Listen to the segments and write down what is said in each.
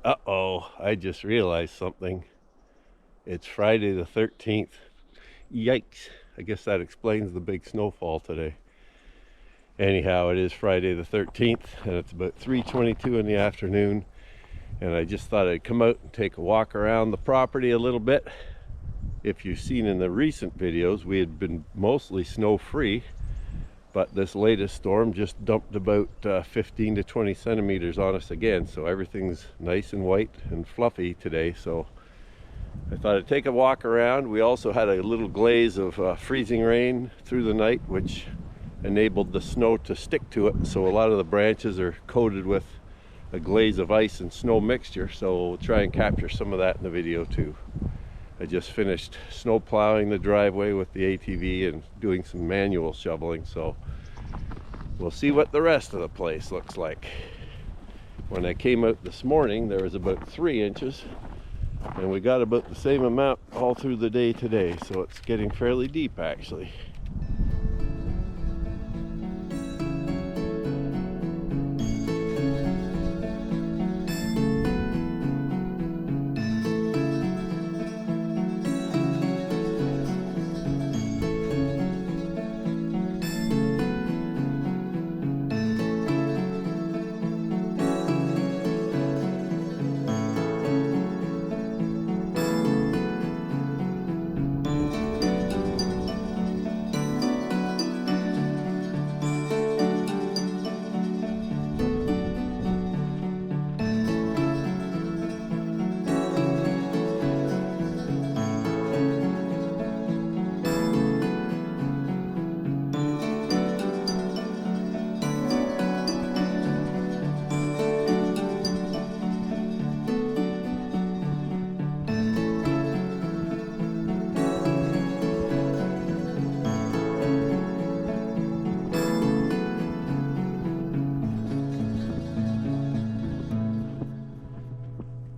Uh-oh, I just realized something. It's Friday the 13th. Yikes. I guess that explains the big snowfall today. Anyhow, it is Friday the 13th, and it's about 3:22 in the afternoon. And I just thought I'd come out and take a walk around the property a little bit. If you've seen in the recent videos, we had been mostly snow-free, but this latest storm just dumped about 15 to 20 centimeters on us again. So everything's nice and white and fluffy today. So I thought I'd take a walk around. We also had a little glaze of freezing rain through the night, which enabled the snow to stick to it. So a lot of the branches are coated with a glaze of ice and snow mixture. So we'll try and capture some of that in the video too. I just finished snow plowing the driveway with the ATV and doing some manual shoveling. So we'll see what the rest of the place looks like. When I came out this morning, there was about 3 inches. And we got about the same amount all through the day today, so it's getting fairly deep actually.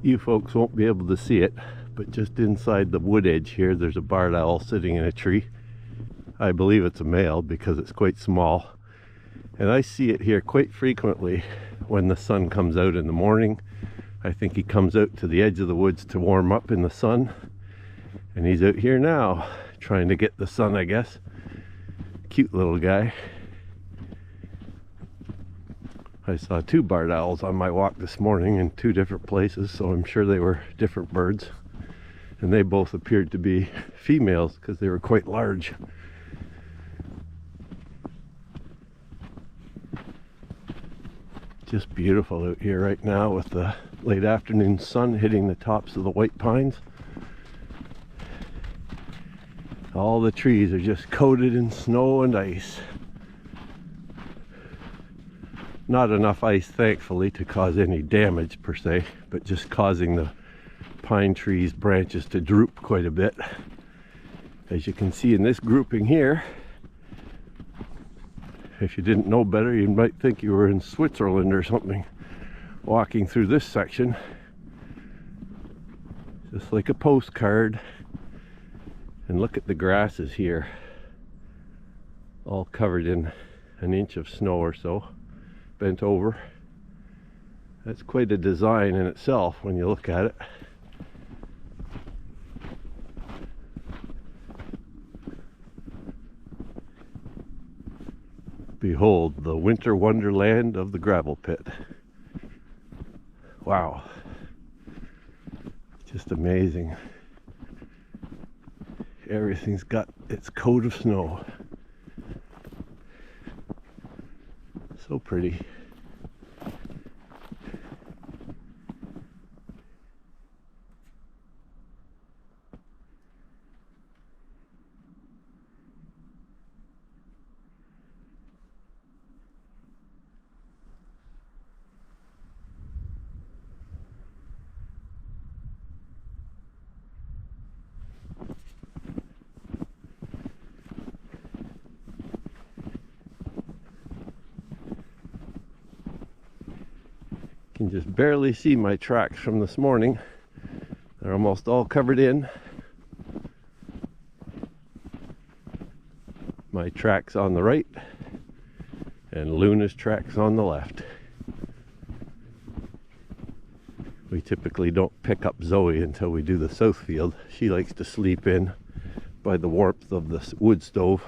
You folks won't be able to see it, but just inside the wood edge here, there's a barred owl sitting in a tree. I believe it's a male because it's quite small. And I see it here quite frequently when the sun comes out in the morning. I think he comes out to the edge of the woods to warm up in the sun. And he's out here now, trying to get the sun, I guess. Cute little guy. I saw 2 barred owls on my walk this morning in 2 different places, so I'm sure they were different birds. And they both appeared to be females because they were quite large. Just beautiful out here right now with the late afternoon sun hitting the tops of the white pines. All the trees are just coated in snow and ice. Not enough ice, thankfully, to cause any damage per se, but just causing the pine trees' branches to droop quite a bit. As you can see in this grouping here, if you didn't know better, you might think you were in Switzerland or something, walking through this section. Just like a postcard. And look at the grasses here, all covered in an inch of snow or so. Bent over. That's quite a design in itself when you look at it. Behold, the winter wonderland of the gravel pit. Wow. Just amazing. Everything's got its coat of snow. So pretty. Can just barely see my tracks from this morning. They're almost all covered in. My tracks on the right and Luna's tracks on the left. We typically don't pick up Zoe until we do the south field. She likes to sleep in by the warmth of the wood stove.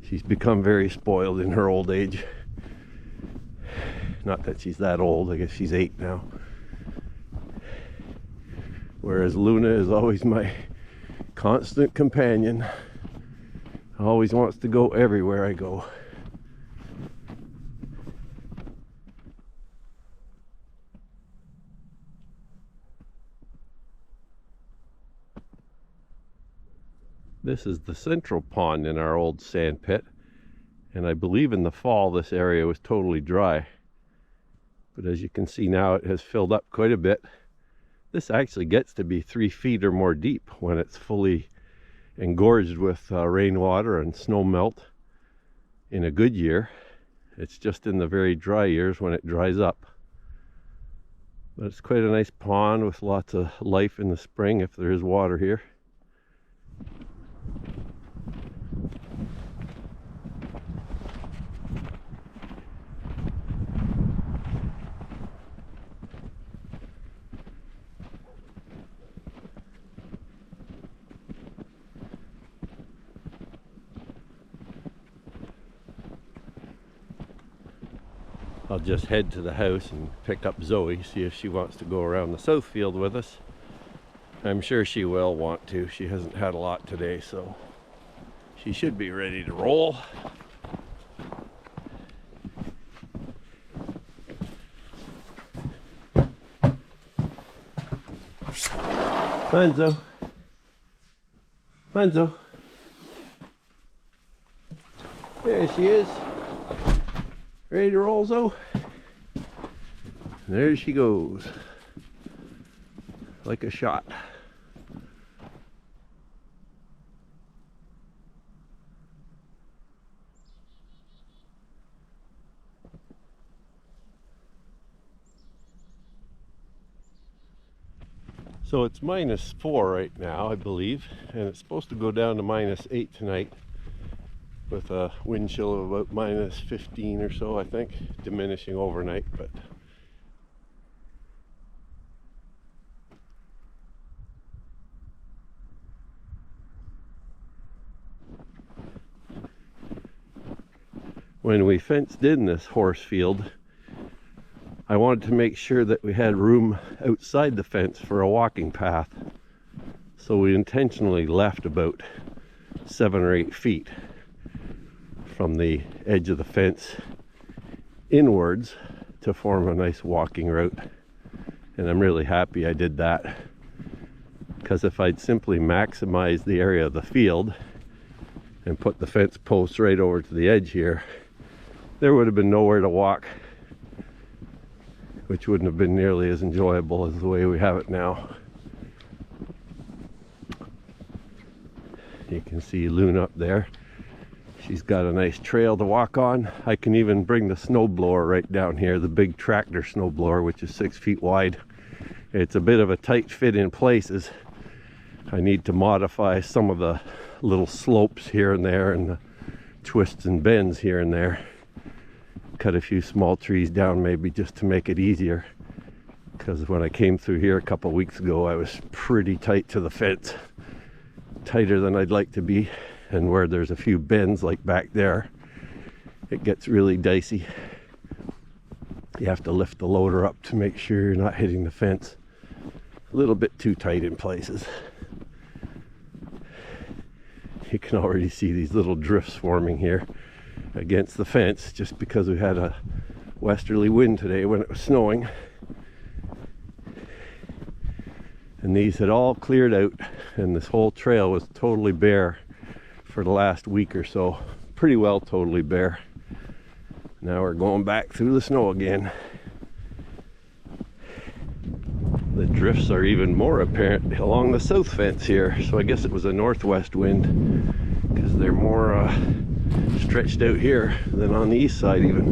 She's become very spoiled in her old age. Not that she's that old, I guess she's 8 now. Whereas Luna is always my constant companion. Always wants to go everywhere I go. This is the central pond in our old sand pit, and I believe in the fall this area was totally dry. But as you can see now, it has filled up quite a bit. This actually gets to be 3 feet or more deep when it's fully engorged with rainwater and snow melt in a good year. It's just in the very dry years when it dries up. But it's quite a nice pond with lots of life in the spring if there is water here. I'll just head to the house and pick up Zoe, see if she wants to go around the south field with us. I'm sure she will want to. She hasn't had a lot today, so she should be ready to roll. Manzo. Manzo. There she is. Ready to roll, Zoe? There she goes. Like a shot. So it's -4 right now, I believe, and it's supposed to go down to -8 tonight, with a wind chill of about -15 or so, I think, diminishing overnight. But when we fenced in this horse field, I wanted to make sure that we had room outside the fence for a walking path. So we intentionally left about 7 or 8 feet from the edge of the fence inwards to form a nice walking route. And I'm really happy I did that, because if I'd simply maximized the area of the field and put the fence posts right over to the edge here, there would have been nowhere to walk, which wouldn't have been nearly as enjoyable as the way we have it now. You can see Luna up there. She's got a nice trail to walk on. I can even bring the snowblower right down here, the big tractor snowblower, which is 6 feet wide. It's a bit of a tight fit in places. I need to modify some of the little slopes here and there and the twists and bends here and there. Cut a few small trees down maybe just to make it easier, because when I came through here a couple weeks ago, I was pretty tight to the fence, tighter than I'd like to be. And where there's a few bends like back there, it gets really dicey. You have to lift the loader up to make sure you're not hitting the fence. A little bit too tight in places. You can already see these little drifts forming here against the fence, just because we had a westerly wind today when it was snowing. And these had all cleared out, and this whole trail was totally bare for the last week or so. Pretty well totally bare. Now we're going back through the snow again. The drifts are even more apparent along the south fence here, so I guess it was a northwest wind, because they're more stretched out here than on the east side even.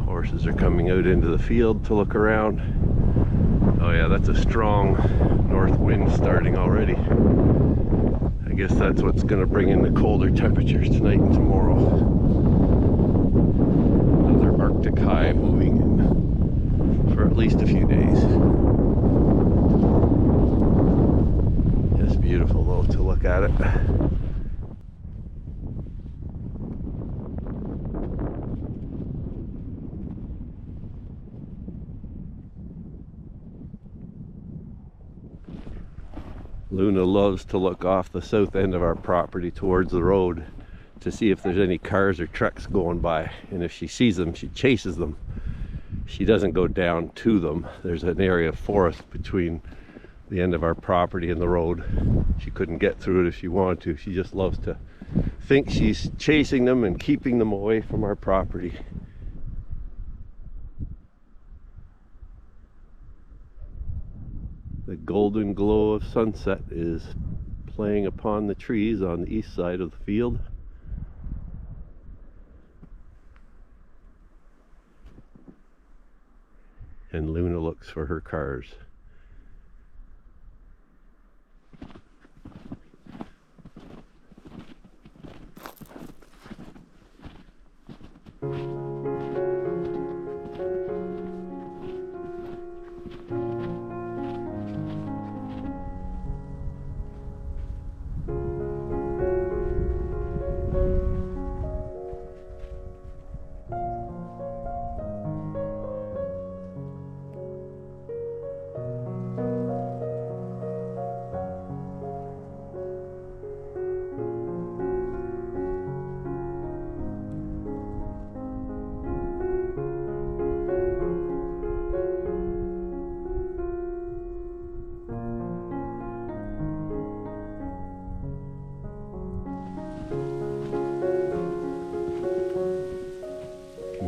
Horses are coming out into the field to look around. Oh yeah, that's a strong north wind starting already. I guess that's what's going to bring in the colder temperatures tonight and tomorrow. Another high moving in for at least a few days. It's beautiful though to look at it. Luna loves to look off the south end of our property towards the road to see if there's any cars or trucks going by, and if she sees them, she chases them. She doesn't go down to them. There's an area of forest between the end of our property and the road. She couldn't get through it if she wanted to. She just loves to think she's chasing them and keeping them away from our property. The golden glow of sunset is playing upon the trees on the east side of the field. And Luna looks for her cars.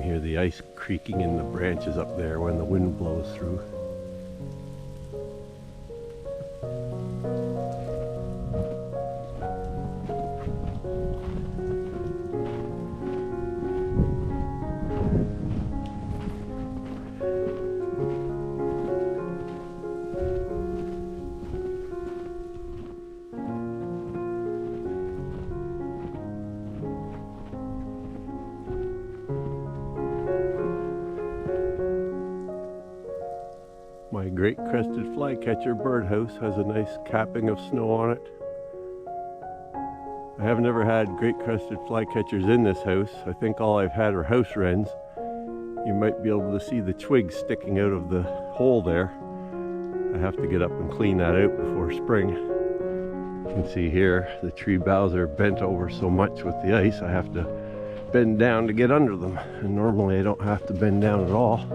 Hear the ice creaking in the branches up there when the wind blows through. My great crested flycatcher birdhouse has a nice capping of snow on it. I have never had great crested flycatchers in this house. I think all I've had are house wrens. You might be able to see the twigs sticking out of the hole there. I have to get up and clean that out before spring. You can see here the tree boughs are bent over so much with the ice I have to bend down to get under them, and normally I don't have to bend down at all.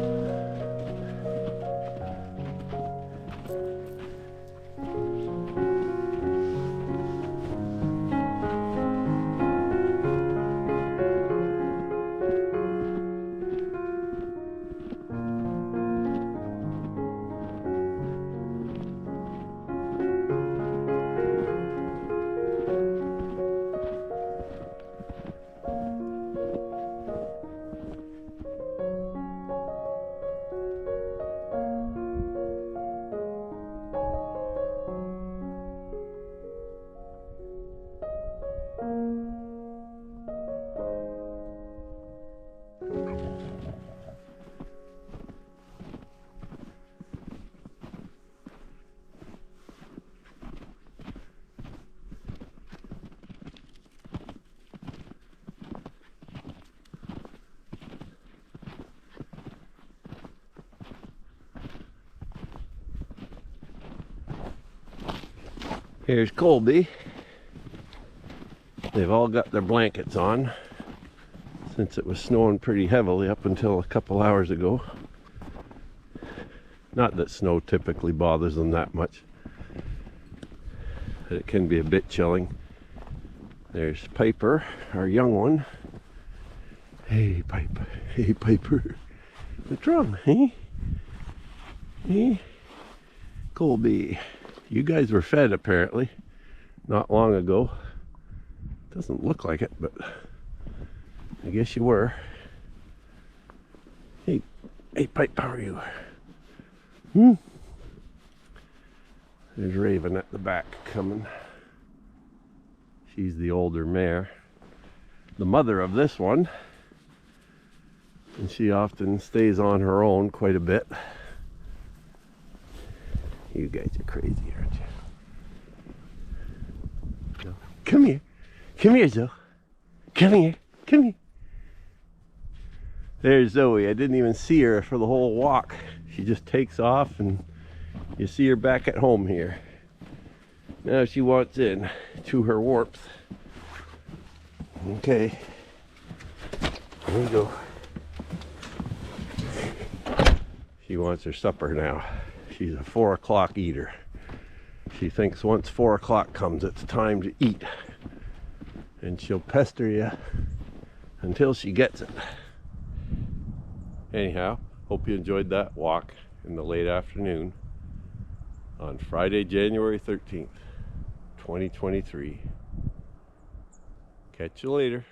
Here's Colby. They've all got their blankets on since it was snowing pretty heavily up until a couple hours ago. Not that snow typically bothers them that much, but it can be a bit chilling. There's Piper, our young one. Hey Piper, hey Piper. What's wrong, eh? Eh? Colby. You guys were fed apparently not long ago. Doesn't look like it, but I guess you were. Hey Pipe, how are you? There's Raven at the back coming. She's the older mare. The mother of this one And she often stays on her own quite a bit. You guys are crazy, aren't you? No. Come here. Come here, Zoe. Come here. Come here. There's Zoe. I didn't even see her for the whole walk. She just takes off and you see her back at home here. Now she wants in to her warmth. Okay. Here we go. She wants her supper now. She's a 4 o'clock eater. She thinks once 4 o'clock comes, it's time to eat. And she'll pester you until she gets it. Anyhow, hope you enjoyed that walk in the late afternoon on Friday, January 13th, 2023. Catch you later.